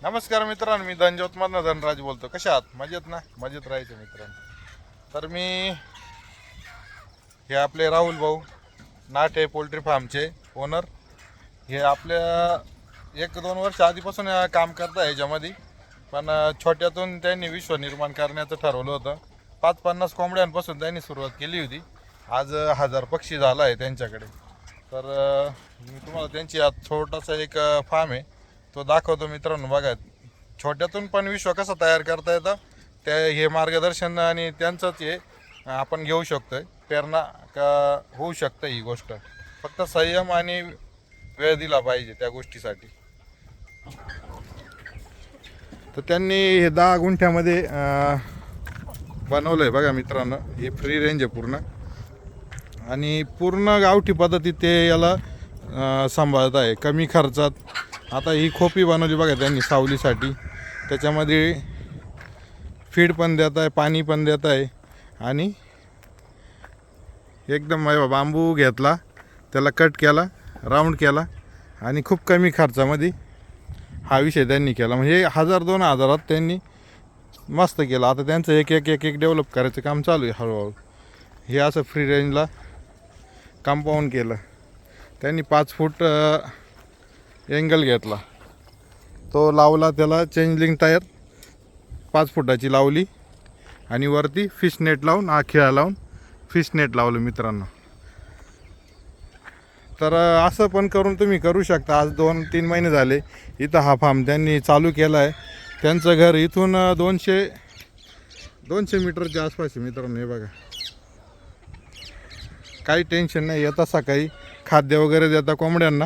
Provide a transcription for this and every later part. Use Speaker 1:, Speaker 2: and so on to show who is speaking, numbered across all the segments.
Speaker 1: नमस्कार मित्रांनो, मी धनज्योतमधनं धनराज बोलतो. कशा आहात? मजेत ना? मजेत राहायचं मित्रांनो. तर मी हे आपले राहुल भाऊ नाटे पोल्ट्री फार्मचे ओनर. हे आपल्या 1-2 वर्ष आधीपासून काम करता ह्याच्यामध्ये. पण छोट्यातून त्यांनी विश्व निर्माण करण्याचं ठरवलं होतं. 50-50 कोंबड्यांपासून त्यांनी सुरुवात केली होती. आज 1000 पक्षी झाला आहे त्यांच्याकडे. तर मी तुम्हाला त्यांची आज छोटासा एक फार्म आहे तो दाखवतो मित्रांनो. बघा, छोट्यातून पण विश्व कसा तयार करता येतं त्या हे मार्गदर्शन आणि त्यांचंच हे आपण घेऊ शकतोय. प्रेरणा का होऊ शकतं ही गोष्ट. फक्त संयम आणि वेळ दिला पाहिजे त्या गोष्टीसाठी. तर त्यांनी हे 10 गुंठ्यामध्ये बनवलं आहे बघा मित्रांनो. हे फ्री रेंज आहे पूर्ण आणि पूर्ण गावठी पद्धतीत ते याला सांभाळत आहे कमी खर्चात. आता ही खोपी बनवली बघा त्यांनी सावलीसाठी. त्याच्यामध्ये फीड पण देत आहे, पाणी पण देत आहे आणि एकदम बांबू घेतला, त्याला कट केला, राऊंड केला आणि खूप कमी खर्चामध्ये हा विषय त्यांनी केला. म्हणजे 1000-2 हजारात त्यांनी मस्त केलं. आता त्यांचं एक डेव्हलप करायचं काम चालू आहे हळूहळू. हे असं फ्री रेंजला कंपाऊंड केलं त्यांनी. 5 फूट एंगल घेतला, तो लावला, त्याला चेंजलिंग टायर 5 फुटाची लावली आणि वरती फिश नेट लावून खिळा लावून फिश नेट लावलं मित्रांनो. तर असं पण करून तुम्ही करू शकता. आज 2-3 महिने झाले इथं हा फार्म त्यांनी चालू केला आहे. त्यांचं घर इथून 200 मीटरच्या आसपास आहे मित्रांनो. हे बघा, काही टेन्शन नाही. येता सकाळी खाद्य वगैरे देता कोंबड्यांना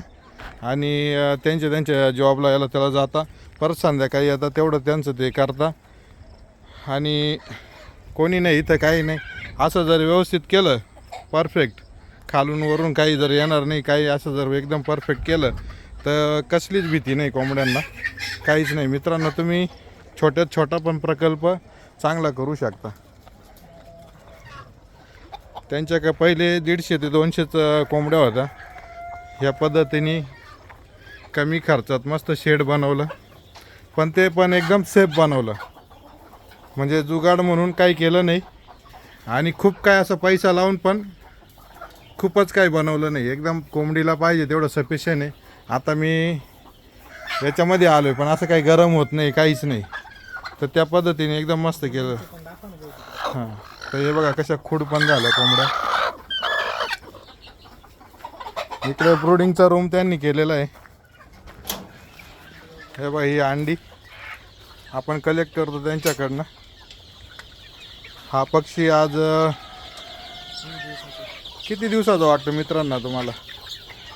Speaker 1: आणि त्यांच्या जॉबला याला त्याला जाता, परत संध्याकाळी येतात. तेवढं त्यांचं ते करता आणि कोणी नाही इथं, काही नाही. असं जर व्यवस्थित केलं परफेक्ट, खालून वरून काही जर येणार नाही, काही असं जर एकदम परफेक्ट केलं तर कसलीच भीती नाही कोंबड्यांना, काहीच नाही मित्रांनो. तुम्ही छोट्यात छोटा पण प्रकल्प चांगला करू शकता. त्यांच्याकडे पहिले 150 ते 200 कोंबड्या होत्या. ह्या पद्धतीने कमी खर्चात मस्त शेड बनवलं, पण ते पण एकदम सेफ बनवलं. म्हणजे जुगाड म्हणून काही केलं नाही आणि खूप काय असं पैसा लावून पण खूपच काही बनवलं नाही. एकदम कोंबडीला पाहिजे तेवढं सफिशियंट आहे. आता मी याच्यामध्ये आलो आहे पण असं काही गरम होत नाही, काहीच नाही. तर त्या पद्धतीने एकदम मस्त केलं. हां, तर हे बघा कशा खूड पण झालं कोंबड्या. इकडे ब्रूडिंगचा रूम त्यांनी केलेला आहे. हे बघा, ही अंडी आपण कलेक्ट करतो त्यांच्याकडनं. हा पक्षी आज किती दिवसाचा वाटतो मित्रांनो तुम्हाला?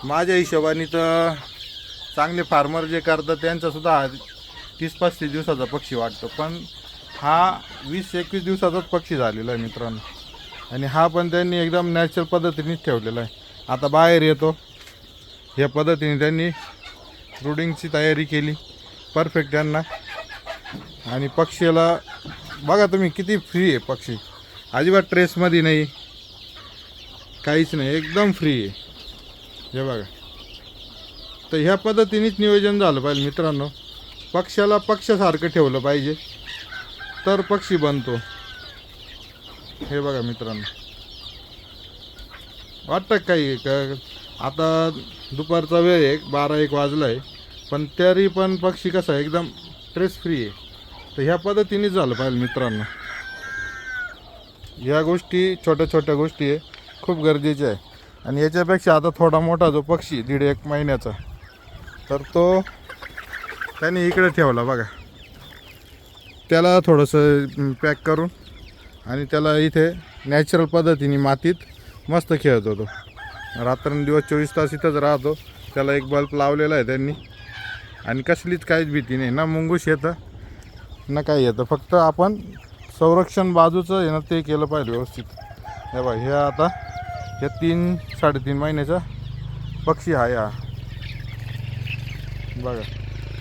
Speaker 1: माझ्या हिशोबाने तर चांगले फार्मर जे करतात त्यांचासुद्धा हा 30-35 दिवसाचा पक्षी वाटतो, पण हा 20-21 दिवसाचाच पक्षी झालेला आहे मित्रांनो. आणि हा पण त्यांनी एकदम नॅचरल पद्धतीनेच ठेवलेला आहे. आता बाहेर येतो ह्या पद्धतीने त्यांनी ब्रूडिंगची तयारी केली परफेक्ट त्यांना. आणि पक्षीला बघा तुम्ही किती फ्री आहे पक्षी, अजिबात ट्रेसमध्ये नाही, काहीच नाही, एकदम फ्री आहे. हे बघा, तर ह्या पद्धतीनेच नियोजन झालं पाहिजे मित्रांनो. पक्ष्याला पक्षासारखं ठेवलं पाहिजे तर पक्षी बनतो. हे बघा मित्रांनो, वाटतं काही आता दुपारचा वेळ आहे, 12-1 वाजला आहे, पण तरी पण पक्षी कसा आहे एकदम स्ट्रेस फ्री आहे. तर ह्या पद्धतीनेच झालं पाहिजे मित्रांनो. ह्या गोष्टी छोट्या गोष्टी आहे, खूप गरजेच्या आहे. आणि याच्यापेक्षा आता थोडा मोठा जो पक्षी 1.5-1 महिन्याचा, तर तो त्याने इकडे ठेवला बघा. त्याला थोडंसं पॅक करून आणि त्याला इथे नॅचरल पद्धतीने मातीत मस्त खेळत होतो. रात्रंदिवस 24 तास इथंच राहतो. त्याला एक बल्ब लावलेला आहे त्यांनी आणि कसलीच काहीच भीती नाही. ना मुंगूस येतं ना काही येतं, फक्त आपण संरक्षण बाजूचं आहे ना ते केलं पाहिजे व्यवस्थित. हे बघा, हे आता हे 3-3.5 महिन्याचा पक्षी आहे हा. बघा,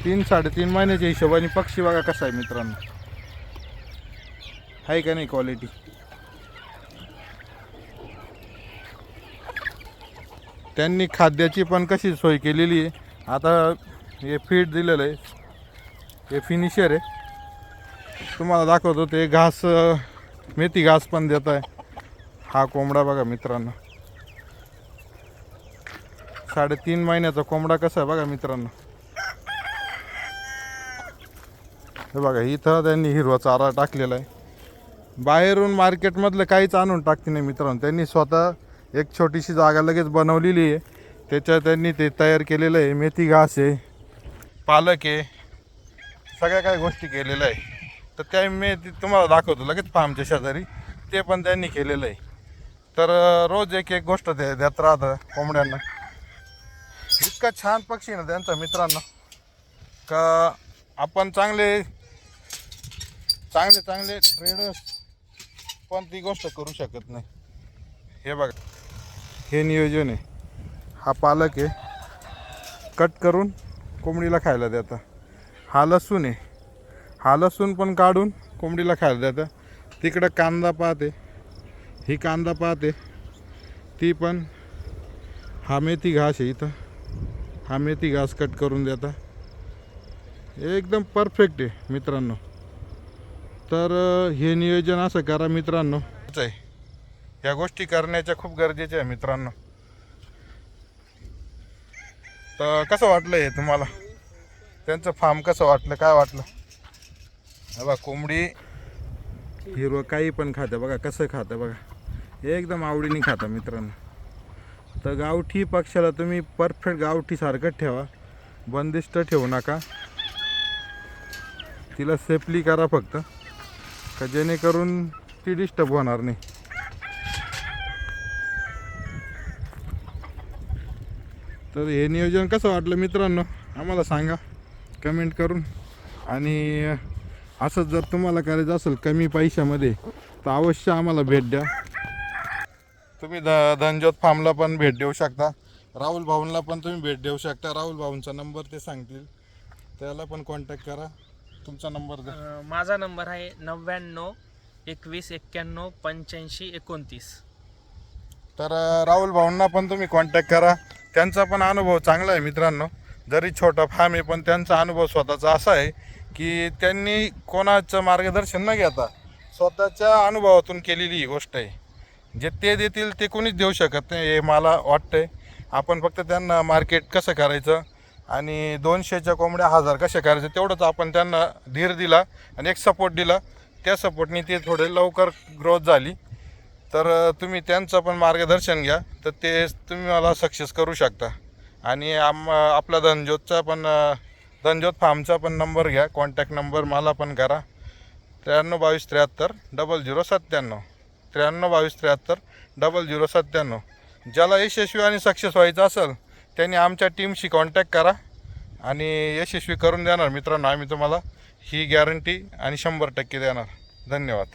Speaker 1: 3-3.5 महिन्याच्या हिशोबाने पक्षी बघा कसा आहे मित्रांनो, आहे का नाही क्वालिटी. त्यांनी खाद्याची पण कशी सोय केलेली आहे. आता हे फीड दिलेलं आहे हे फिनिशर आहे. तुम्हाला दाखवतो ते घास, मेथी घास पण देत आहे. हा कोंबडा बघा मित्रांनो, 3.5 महिन्याचा कोंबडा कसा आहे बघा मित्रांनो. हे बघा इथं त्यांनी हिरवा चारा टाकलेला आहे. बाहेरून मार्केटमधलं काहीच आणून टाकते नाही मित्रांनो. त्यांनी स्वतः एक छोटीशी जागा लगेच बनवलेली आहे. त्याच्यात त्यांनी ते तयार केलेलं आहे. मेथी घास आहे, पालक आहे, सगळ्या काही गोष्टी केलेल्या आहे. तर त्या मी तुम्हाला दाखवतो लगेच फार्मच्या शेजारी, ते पण त्यांनी केलेलं आहे. तर रोज एक एक गोष्ट देत राहतं कोंबड्यांना. इतका छान पक्षी ना त्यांचा मित्रांनो, का आपण चांगले ट्रेडर्स पण ती गोष्ट करू शकत नाही. हे बघा, हे नियोजन आहे. हा पालक आहे, कट करून कोंबडीला खायला देता. हा लसूण आहे, हा लसूण पण काढून कोंबडीला खायला देता. तिकडं कांदा पाहते, ही कांदा पाहते ती पण. हा मेथी घास आहे, इथं हा मेथी घास कट करून देता. एकदम परफेक्ट आहे मित्रांनो. तर हे नियोजन असं करा मित्रांनो. या गोष्टी करण्याच्या खूप गरजेच्या आहे मित्रांनो. तर कसं वाटलं हे तुम्हाला, त्यांचं फार्म कसं वाटलं, काय वाटलं? बघा कोंबडी हिरवं काही पण खातं बघा, कसं खातं बघा, एकदम आवडीने खातं मित्रांनो. तर गावठी पक्षाला तुम्ही परफेक्ट गावठी सारखं ठेवा, बंदिस्त ठेवू नका. तिला सेफली करा फक्त, का जेणेकरून ती डिस्टर्ब होणार नाही. तर हे नियोजन कसं वाटलं मित्रांनो आम्हाला सांगा कमेंट करून. आणि असंच जर तुम्हाला करायचं असेल कमी पैशामध्ये तर अवश्य आम्हाला भेट द्या. तुम्ही धनज्योत फार्मला पण भेट देऊ शकता, राहुल भाऊंना पण तुम्ही भेट देऊ शकता. राहुल भाऊंचा नंबर ते सांगतील, त्याला पण कॉन्टॅक्ट करा. तुमचा नंबर द्या.
Speaker 2: माझा नंबर आहे 99 21 91 85 29.
Speaker 1: तर राहुल भाऊंना पण तुम्ही कॉन्टॅक्ट करा. त्यांचा पण अनुभव चांगला आहे मित्रांनो. जरी छोटा फार्म आहे पण त्यांचा अनुभव स्वतःचा असा आहे की त्यांनी कोणाचं मार्गदर्शन न घेता स्वतःच्या अनुभवातून केलेली ही गोष्ट आहे. जे ते देतील ते कोणीच देऊ शकत नाही हे मला वाटतंय. आपण फक्त त्यांना मार्केट कसं करायचं आणि 200च्या कोंबड्या 1000 कशा करायचं तेवढंच आपण त्यांना धीर दिला आणि एक सपोर्ट दिला. त्या सपोर्टनी ते थोडे लवकर ग्रोथ झाली. तर तुम्ही त्यांचं पण मार्गदर्शन घ्या, तर ते तुम्ही मला सक्सेस करू शकता. आणि आपला धनज्योतचा पण धनज्योत फार्मचा पण नंबर घ्या, कॉन्टॅक्ट नंबर मला पण करा. 93 22 73 00 97 93 22 73 00 97. ज्याला यशस्वी आणि सक्सेस व्हायचं असेल त्यांनी आमच्या टीमशी कॉन्टॅक्ट करा आणि यशस्वी करून देणार मित्रांनो. आम्ही तुम्हाला ही गॅरंटी आणि 100% देणार. धन्यवाद.